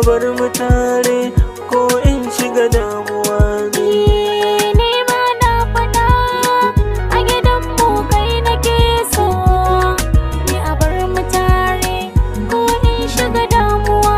bar mu tare ko in shiga damuwa ne. Ni ma na faɗa a gidanmu kai nake so, ni a bar mu tare ko in shiga damuwa.